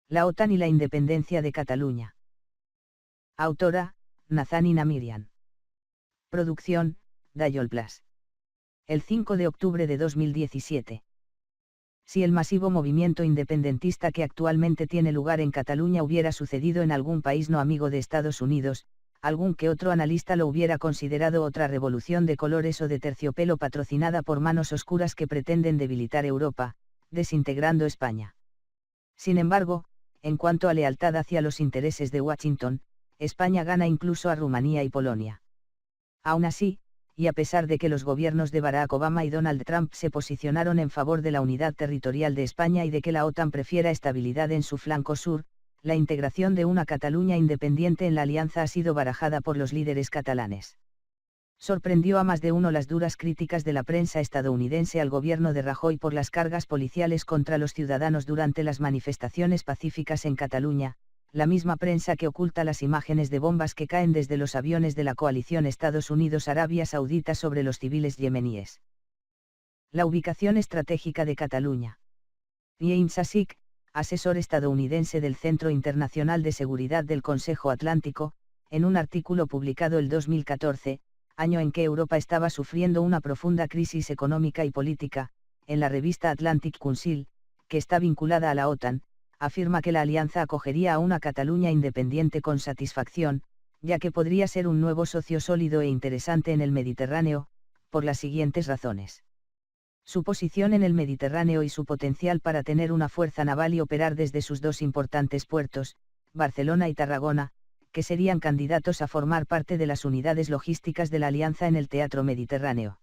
La OTAN y la independencia de Cataluña. Autora, Nazan y Namirian. Producción, Dayol Plus. El 5 de octubre de 2017. Si el masivo movimiento independentista que actualmente tiene lugar en Cataluña hubiera sucedido en algún país no amigo de Estados Unidos, algún que otro analista lo hubiera considerado otra revolución de colores o de terciopelo patrocinada por manos oscuras que pretenden debilitar Europa, desintegrando España. Sin embargo, en cuanto a lealtad hacia los intereses de Washington, España gana incluso a Rumanía y Polonia. Aún así, y a pesar de que los gobiernos de Barack Obama y Donald Trump se posicionaron en favor de la unidad territorial de España y de que la OTAN prefiera estabilidad en su flanco sur, la integración de una Cataluña independiente en la alianza ha sido barajada por los líderes catalanes. Sorprendió a más de uno las duras críticas de la prensa estadounidense al gobierno de Rajoy por las cargas policiales contra los ciudadanos durante las manifestaciones pacíficas en Cataluña, la misma prensa que oculta las imágenes de bombas que caen desde los aviones de la coalición Estados Unidos-Arabia Saudita sobre los civiles yemeníes. La ubicación estratégica de Cataluña. James Asik, asesor estadounidense del Centro Internacional de Seguridad del Consejo Atlántico, en un artículo publicado el 2014, año en que Europa estaba sufriendo una profunda crisis económica y política, en la revista Atlantic Council, que está vinculada a la OTAN, afirma que la alianza acogería a una Cataluña independiente con satisfacción, ya que podría ser un nuevo socio sólido e interesante en el Mediterráneo, por las siguientes razones. Su posición en el Mediterráneo y su potencial para tener una fuerza naval y operar desde sus dos importantes puertos, Barcelona y Tarragona, que serían candidatos a formar parte de las unidades logísticas de la alianza en el teatro mediterráneo.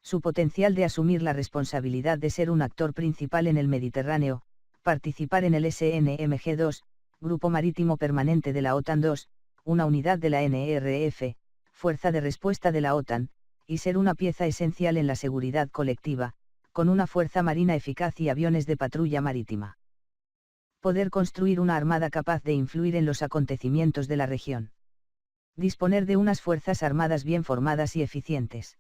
Su potencial de asumir la responsabilidad de ser un actor principal en el Mediterráneo, participar en el SNMG-2, Grupo Marítimo Permanente de la OTAN 2, una unidad de la NRF, Fuerza de Respuesta de la OTAN, y ser una pieza esencial en la seguridad colectiva, con una fuerza marina eficaz y aviones de patrulla marítima. Poder construir una armada capaz de influir en los acontecimientos de la región. Disponer de unas fuerzas armadas bien formadas y eficientes.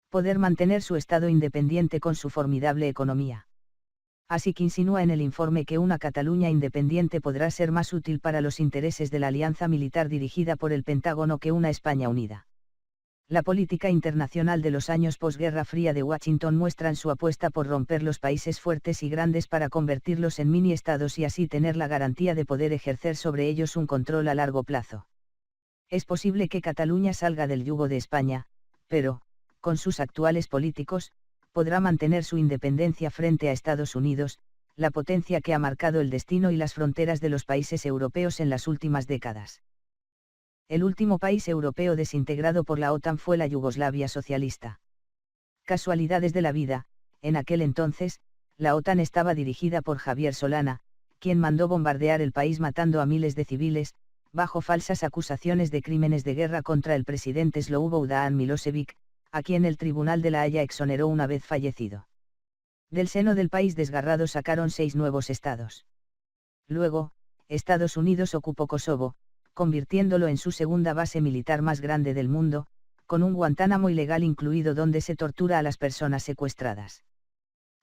Poder mantener su estado independiente con su formidable economía. Así que insinúa en el informe que una Cataluña independiente podrá ser más útil para los intereses de la alianza militar dirigida por el Pentágono que una España unida. La política internacional de los años posguerra fría de Washington muestran su apuesta por romper los países fuertes y grandes para convertirlos en mini-estados y así tener la garantía de poder ejercer sobre ellos un control a largo plazo. Es posible que Cataluña salga del yugo de España, pero, con sus actuales políticos, podrá mantener su independencia frente a Estados Unidos, la potencia que ha marcado el destino y las fronteras de los países europeos en las últimas décadas. El último país europeo desintegrado por la OTAN fue la Yugoslavia socialista. Casualidades de la vida, en aquel entonces, la OTAN estaba dirigida por Javier Solana, quien mandó bombardear el país matando a miles de civiles, bajo falsas acusaciones de crímenes de guerra contra el presidente Slobodan Milošević, a quien el Tribunal de la Haya exoneró una vez fallecido. Del seno del país desgarrado sacaron 6 nuevos estados. Luego, Estados Unidos ocupó Kosovo, convirtiéndolo en su segunda base militar más grande del mundo, con un Guantánamo ilegal incluido donde se tortura a las personas secuestradas.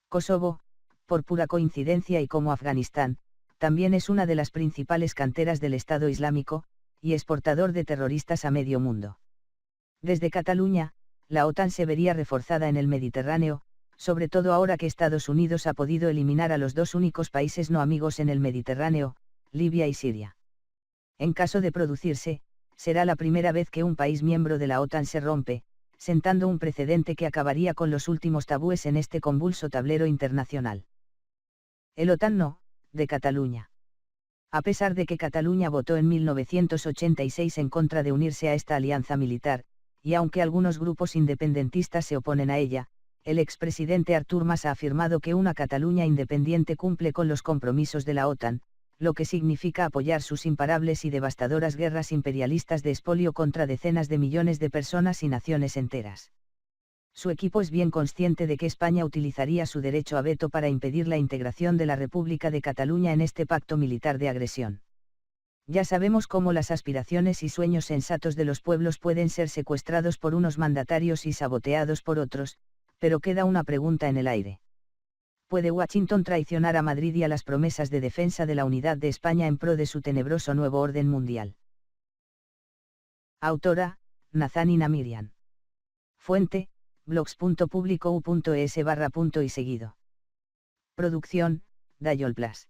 Kosovo, por pura coincidencia y como Afganistán, también es una de las principales canteras del Estado Islámico, y exportador de terroristas a medio mundo. Desde Cataluña, la OTAN se vería reforzada en el Mediterráneo, sobre todo ahora que Estados Unidos ha podido eliminar a los dos únicos países no amigos en el Mediterráneo, Libia y Siria. En caso de producirse, será la primera vez que un país miembro de la OTAN se rompe, sentando un precedente que acabaría con los últimos tabúes en este convulso tablero internacional. El OTAN no, de Cataluña. A pesar de que Cataluña votó en 1986 en contra de unirse a esta alianza militar, y aunque algunos grupos independentistas se oponen a ella, el expresidente Artur Mas ha afirmado que una Cataluña independiente cumple con los compromisos de la OTAN, lo que significa apoyar sus imparables y devastadoras guerras imperialistas de expolio contra decenas de millones de personas y naciones enteras. Su equipo es bien consciente de que España utilizaría su derecho a veto para impedir la integración de la República de Cataluña en este pacto militar de agresión. Ya sabemos cómo las aspiraciones y sueños sensatos de los pueblos pueden ser secuestrados por unos mandatarios y saboteados por otros, pero queda una pregunta en el aire. ¿Puede Washington traicionar a Madrid y a las promesas de defensa de la unidad de España en pro de su tenebroso nuevo orden mundial? Autora, Nazanin Miriam. Fuente, blogs.publicu.es/. y seguido. Producción, Dayol Plus.